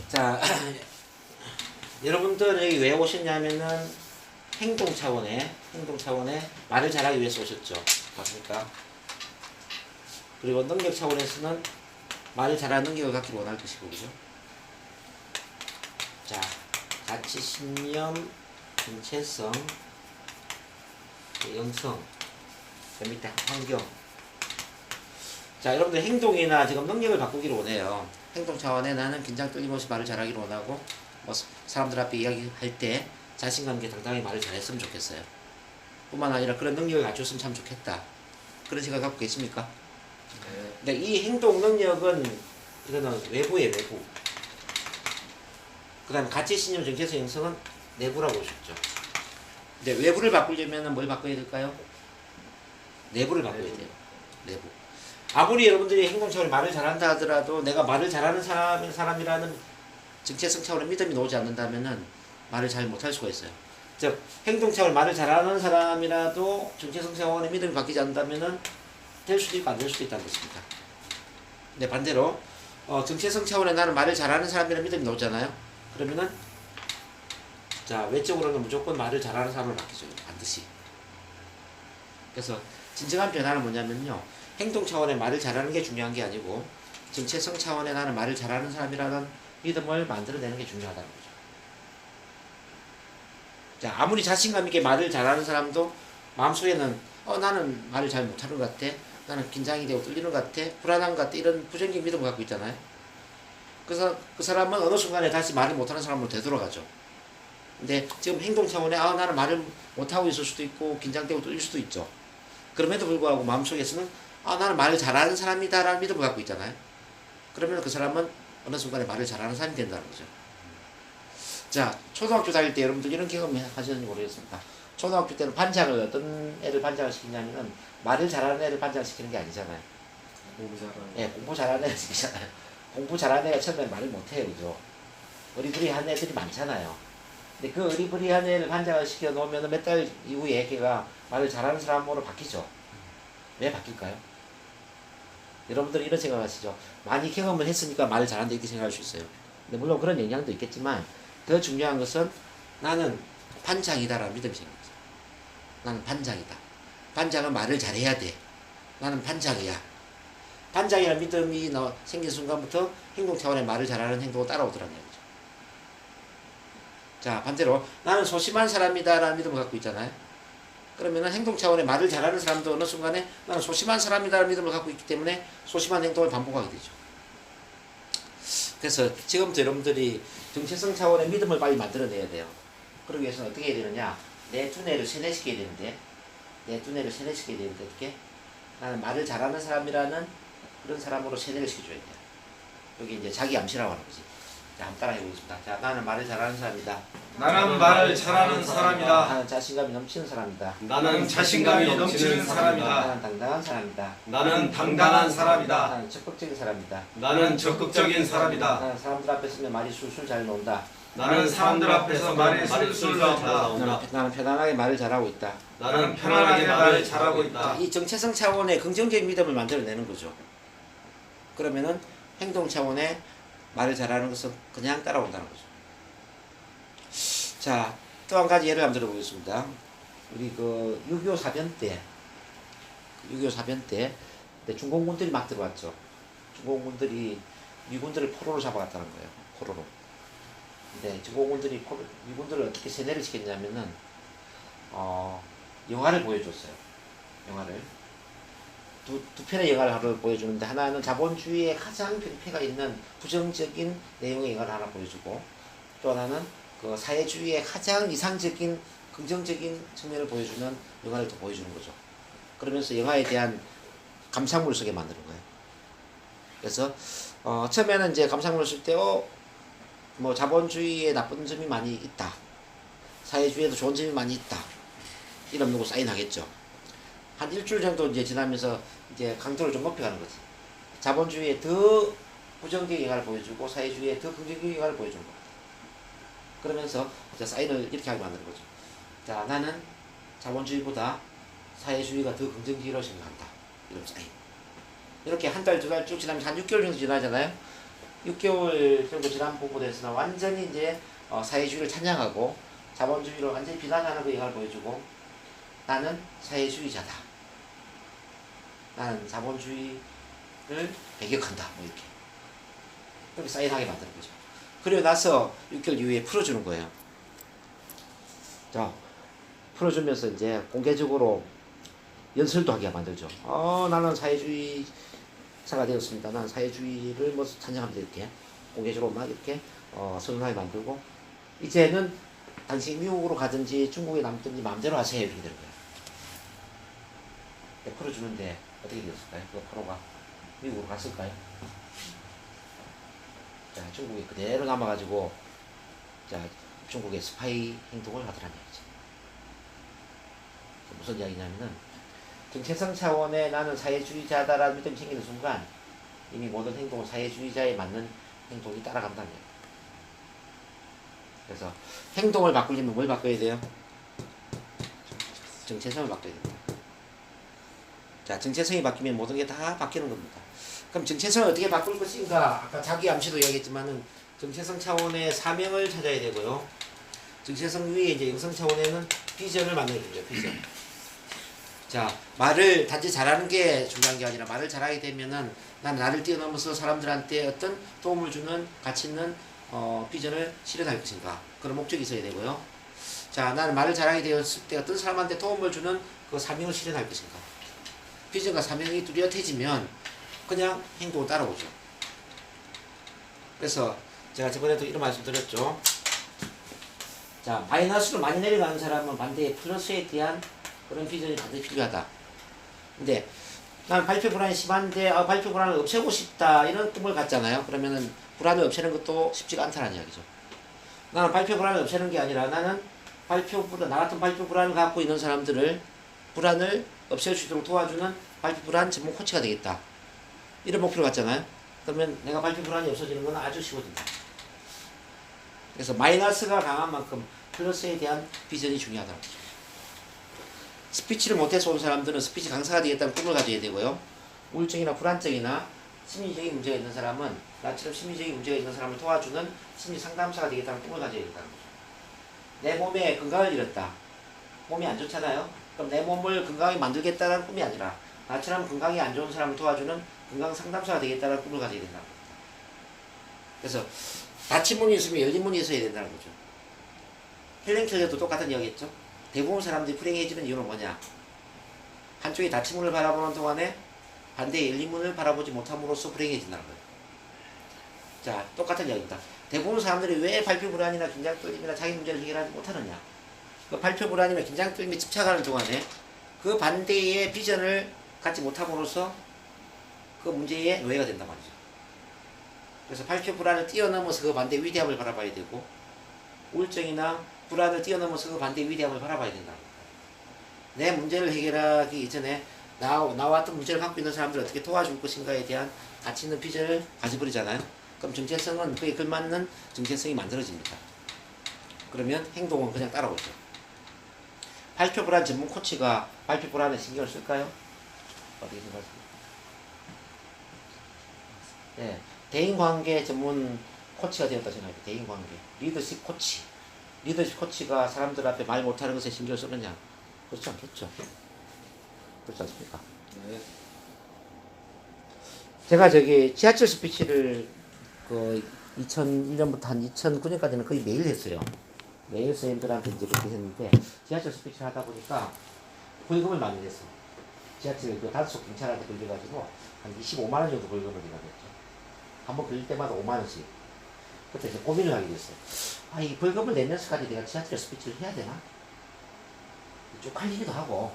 자, 여러분들 여기 왜 오셨냐면은 행동 차원에 말을 잘하기 위해서 오셨죠. 맞습니까? 그리고 능력 차원에서는 말을 잘하는 능력을 갖기를 원할 것이고, 그죠? 자, 가치, 신념, 정체성, 영성, 그 밑에 환경. 자, 여러분들 행동이나 지금 능력을 바꾸기를 원해요. 행동 차원에 나는 긴장 떨림 없이 말을 잘하기를 원하고, 뭐 사람들 앞에 이야기할 때 자신감 있게 당당하게 말을 잘했으면 좋겠어요. 뿐만 아니라 그런 능력을 갖췄으면 참 좋겠다. 그런 생각 갖고 계십니까? 네. 근데 이 행동 능력은 이거는 외부의 외부. 그 다음에 가치, 신념, 정체성, 영성은 내부라고 보셨죠. 근데 외부를 바꾸려면 뭘 바꿔야 될까요? 내부를 바꿔야 돼요. 내부. 아무리 여러분들이 행동 차원에 말을 잘한다 하더라도 내가 말을 잘하는 사람이라는 정체성 차원의 믿음이 나오지 않는다면은 말을 잘 못할 수가 있어요. 즉 행동 차원 말을 잘하는 사람이라도 정체성 차원의 믿음이 바뀌지 않는다면은 될 수도 있고 안 될 수도 있다는 것입니다. 근데 반대로 정체성 차원에 나는 말을 잘하는 사람이라는 믿음이 나오잖아요. 그러면은 자 외적으로는 무조건 말을 잘하는 사람을 바뀌죠. 반드시. 그래서 진정한 변화는 뭐냐면요. 행동 차원의 말을 잘하는 게 중요한 게 아니고 정체성 차원의 나는 말을 잘하는 사람이라는 믿음을 만들어내는 게 중요하다는 거죠. 자, 아무리 자신감 있게 말을 잘하는 사람도 마음속에는 나는 말을 잘 못하는 것 같아. 나는 긴장이 되고 떨리는 것 같아. 불안한 것 같아. 이런 부정적인 믿음을 갖고 있잖아요. 그래서 그 사람은 어느 순간에 다시 말을 못하는 사람으로 되돌아가죠. 근데 지금 행동 차원에 나는 말을 못하고 있을 수도 있고 긴장되고 떨릴 수도 있죠. 그럼에도 불구하고 마음속에서는 나는 말을 잘하는 사람이다 라는 믿음을 갖고 있잖아요. 그러면 그 사람은 어느 순간에 말을 잘하는 사람이 된다는 거죠. 자, 초등학교 다닐 때 여러분들 이런 경험 하셨는지 모르겠습니다. 초등학교 때는 반장을 어떤 애를 반장을 시키냐면은 말을 잘하는 애를 반장을 시키는 게 아니잖아요. 공부 잘하는. 예, 공부 잘하는 애를 시키잖아요. 공부 잘하는 애가 처음에 말을 못해요, 그죠? 어리부리한 애들이 많잖아요. 근데 그 어리부리한 애를 반장을 시켜 놓으면 몇 달 이후에 걔가 말을 잘하는 사람으로 바뀌죠. 왜 바뀔까요? 여러분들 이런 생각하시죠? 많이 경험을 했으니까 말을 잘한다 이렇게 생각할 수 있어요. 근데 물론 그런 영향도 있겠지만 더 중요한 것은 나는 반장이다라는 믿음이 생깁니다. 나는 반장이다. 반장은 말을 잘해야 돼. 나는 반장이야. 반장이라는 믿음이 생긴 순간부터 행동 차원의 말을 잘하는 행동을 따라오더라는 거죠. 자, 반대로 나는 소심한 사람이다라는 믿음을 갖고 있잖아요. 그러면 행동 차원의 말을 잘하는 사람도 어느 순간에 나는 소심한 사람이다라는 믿음을 갖고 있기 때문에 소심한 행동을 반복하게 되죠. 그래서 지금부터 여러분들이 정체성 차원의 믿음을 빨리 만들어내야 돼요. 그러기 위해서는 어떻게 해야 되느냐? 내 두뇌를 세뇌시켜야 되는데 어떻게? 나는 말을 잘하는 사람이라는 그런 사람으로 세뇌를 시켜줘야 돼요. 여기 이제 자기 암시라고 하는 거지. 자, 한번 따라해 보겠습니다. 자, 나는 말을 잘하는 사람이다. 나는 말을 잘하는 사람이다. 나는 자신감이 넘치는 사람이다. 나는 자신감이 넘치는 사람이다. 나는 당당한 사람이다. 나는 당당한 사람이다. 나는 적극적인 사람이다. 나는 적극적인 사람이다. 나는 사람들 앞에 서면 말이 술술 잘 나온다. 나는 사람들 앞에서 말이 술술 나온다. 나는 편안하게 말을 잘하고 있다. 나는 편안하게 말을 잘하고 있다. 이 정체성 차원의 긍정적인 믿음을 만들어내는 거죠. 그러면은 행동 차원의 말을 잘하는 것은 그냥 따라온다는 거죠. 자, 또 한 가지 예를 한번 들어보겠습니다. 우리 그 6.25 사변 때 중공군들이 막 들어왔죠. 중공군들이 미군들을 포로로 잡아갔다는 거예요. 포로로. 근데 중공군들이 미군들을 어떻게 세뇌를 시켰냐면은 영화를 보여줬어요. 영화를. 두 편의 영화를 보여주는데 하나는 자본주의의 가장 병폐가 있는 부정적인 내용의 영화를 하나 보여주고 또 하나는 그 사회주의의 가장 이상적인 긍정적인 측면을 보여주는 영화를 또 보여주는 거죠. 그러면서 영화에 대한 감상물을 쓰게 만드는 거예요. 그래서 처음에는 이제 감상물을 쓸 때 뭐 자본주의에 나쁜 점이 많이 있다. 사회주의에도 좋은 점이 많이 있다. 이런 거 사인하겠죠. 한 일주일 정도 이제 지나면서 이제 강도를 좀 높여가는 거지. 자본주의에 더 부정적인 영화를 보여주고 사회주의에 더 긍정적인 영화를 보여주는 거야. 그러면서 이제 사인을 이렇게 하게 만드는 거죠. 자, 나는 자본주의보다 사회주의가 더 긍정적이라고 생각한다. 이런 사인. 이렇게 한 달, 두 달 쭉 지나면 한 6개월 정도 지나잖아요. 6개월 정도 지난 부분에서는 완전히 이제 사회주의를 찬양하고 자본주의를 완전히 비난하는 그 영향을 보여주고 나는 사회주의자다. 나는 자본주의를 배격한다. 뭐 이렇게. 그렇게 사인하게 만드는 거죠. 그리고 나서 6개월 이후에 풀어주는 거예요. 자, 풀어주면서 이제 공개적으로 연설도 하게 만들죠. 나는 사회주의자가 되었습니다. 나는 사회주의를 뭐 찬양합니다. 이렇게 공개적으로 막 이렇게 선언하게 만들고 이제는 당신이 미국으로 가든지 중국에 남든지 마음대로 하세요. 이렇게 되는 거예요. 풀어주는데 어떻게 되었을까요? 그 프로가 미국으로 갔을까요? 자, 중국에 그대로 남아가지고 자, 중국의 스파이 행동을 하더라는 얘기죠. 무슨 이야기냐면은 정체성 차원의 나는 사회주의자다라는 믿음이 생기는 순간 이미 모든 행동은 사회주의자에 맞는 행동이 따라간다는 얘기예요. 그래서 행동을 바꾸려면 뭘 바꿔야 돼요? 정체성을 바꿔야 됩니다. 자, 정체성이 바뀌면 모든 게 다 바뀌는 겁니다. 그럼 정체성을 어떻게 바꿀 것인가? 아까 자기 암시도 이야기했지만은 정체성 차원의 사명을 찾아야 되고요. 정체성 위에 이제 영성 차원에는 비전을 만들어야 되죠. 비전. 자, 말을 단지 잘하는 게 중요한 게 아니라 말을 잘하게 되면은 난 나를 뛰어넘어서 사람들한테 어떤 도움을 주는 가치 있는 비전을 실현할 것인가. 그런 목적이 있어야 되고요. 자, 나는 말을 잘하게 되었을 때 어떤 사람한테 도움을 주는 그 사명을 실현할 것인가. 비전과 사명이 뚜렷해지면 그냥 행동을 따라오죠. 그래서 제가 저번에도 이런 말씀 드렸죠. 자, 마이너스로 많이 내려가는 사람은 반대에 플러스에 대한 그런 비전이 반드시 필요하다. 근데 나는 발표 불안이 심한데 발표 불안을 없애고 싶다 이런 꿈을 갖잖아요. 그러면은 불안을 없애는 것도 쉽지가 않다는 이야기죠. 나는 발표 불안을 없애는 게 아니라 나는 나 같은 발표 불안을 갖고 있는 사람들을 불안을 없앨 수 있도록 도와주는 발표 불안 전문 코치가 되겠다. 이런 목표를 갖잖아요. 그러면 내가 발표 불안이 없어지는 건 아주 쉬워진다. 그래서 마이너스가 강한 만큼 플러스에 대한 비전이 중요하다고. 스피치를 못해서 온 사람들은 스피치 강사가 되겠다는 꿈을 가져야 되고요. 우울증이나 불안증이나 심리적인 문제가 있는 사람은 나처럼 심리적인 문제가 있는 사람을 도와주는 심리 상담사가 되겠다는 꿈을 가져야 된다는 거죠. 내 몸에 건강을 잃었다. 몸이 안 좋잖아요. 그럼 내 몸을 건강하게 만들겠다는 꿈이 아니라 나처럼 건강이 안 좋은 사람을 도와주는 건강 상담사가 되겠다는 꿈을 가져야 된다는 겁니다. 그래서 닫힌 문이 있으면 열린 문이 있어야 된다는 거죠. 헬렌 켈러도 똑같은 이야기했죠. 대부분 사람들이 불행해지는 이유는 뭐냐? 한쪽이 닫힌 문을 바라보는 동안에 반대의 열린 문을 바라보지 못함으로써 불행해진다는 거예요. 자, 똑같은 이야기입니다. 대부분 사람들이 왜 발표 불안이나 긴장 떨림이나 자기 문제를 해결하지 못하느냐? 그 발표 불안이나 긴장 떨림에 집착하는 동안에 그 반대의 비전을 갖지 못함으로써 그 문제의 노예가 된단 말이죠. 그래서 발표 불안을 뛰어넘어서 그 반대의 위대함을 바라봐야 되고 우울증이나 불안을 뛰어넘어서 그 반대의 위대함을 바라봐야 된다. 내 문제를 해결하기 이전에 나와 같은 문제를 갖고 있는 사람들을 어떻게 도와줄 것인가에 대한 가치 있는 비전을 가져버리잖아요. 그럼 정체성은 그에 걸맞는 정체성이 만들어집니다. 그러면 행동은 그냥 따라오죠. 발표 불안 전문 코치가 발표 불안에 신경을 쓸까요? 어떻게 생각하십니까? 네, 대인관계 전문 코치가 되었다 생각합니다. 대인관계. 리더십 코치. 리더십 코치가 사람들 앞에 말 못하는 것에 신경을 쓰느냐? 그렇지 않겠죠. 그렇지 않습니까? 네. 제가 지하철 스피치를 2001년부터 한 2009년까지는 거의 매일 했어요. 매일 선생님들한테 이제 그렇게 했는데 지하철 스피치를 하다 보니까 벌금을 많이 냈어요. 지하철 단속 경찰한테 걸려가지고 한 25만 원 정도 벌금을 내가 냈죠. 한번 걸릴 때마다 5만 원씩. 그때 이제 고민을 하게 됐어요. 이 벌금을 내면서까지 내가 지하철 스피치를 해야 되나? 쪽팔리기도 하고,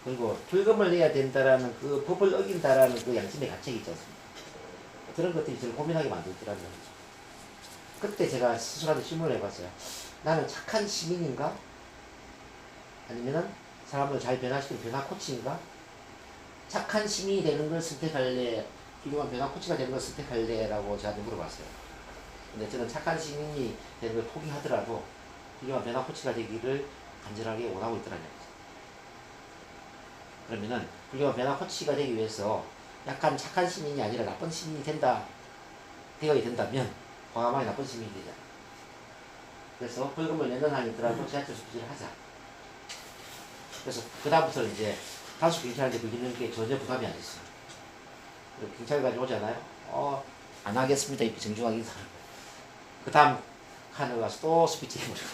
그리고 벌금을 내야 된다라는 그 법을 어긴다라는 그 양심의 가책이 있지 않습니까? 그런 것들이 저를 고민하게 만들더라는 거죠. 그때 제가 스스로한테 질문을 해봤어요. 나는 착한 시민인가? 아니면은 사람을 잘 변화시키는 변화 코치인가? 착한 시민이 되는 걸 선택할래? 훌륭한 변화 코치가 되는 걸 선택할래? 라고 저한테 물어봤어요. 근데 저는 착한 시민이 되는 걸 포기하더라도 훌륭한 변화 코치가 되기를 간절하게 원하고 있더라는 거죠. 그러면은 훌륭한 변화 코치가 되기 위해서 약간 착한 시민이 아니라 나쁜 시민이 된다. 대응이 된다면 과감하게 나쁜 시민이 되잖아. 그래서 벌금을 내는 한이 있더라도 지하철 스피치를 하자. 그래서 그다음부터는 이제 단속 경찰한테 걸리는 게 전혀 부담이 안 됐어요. 그리고 경찰까지 오잖아요. 안 하겠습니다. 이렇게 정중하게 인사하는 거예요. 그 다음 칸에 가서 또 스피치 해버리고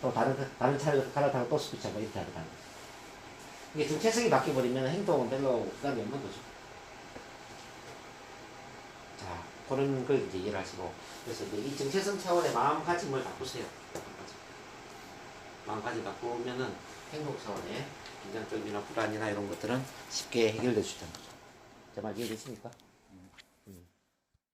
또 다른 차를 갈아타고 또 스피치하고 이렇게 하더라고요. 이게 정체성이 바뀌어버리면 행동은 별로 부담이 없는 거죠. 자, 그런 걸 이제 이해를 하시고, 그래서 이제 이 정체성 차원의 마음가짐을 바꾸세요. 마음가짐 바꾸면은 행동 차원의 긴장감이나 불안이나 이런 것들은 쉽게 해결될 수 있다는 거죠. 제 말 이해되십니까?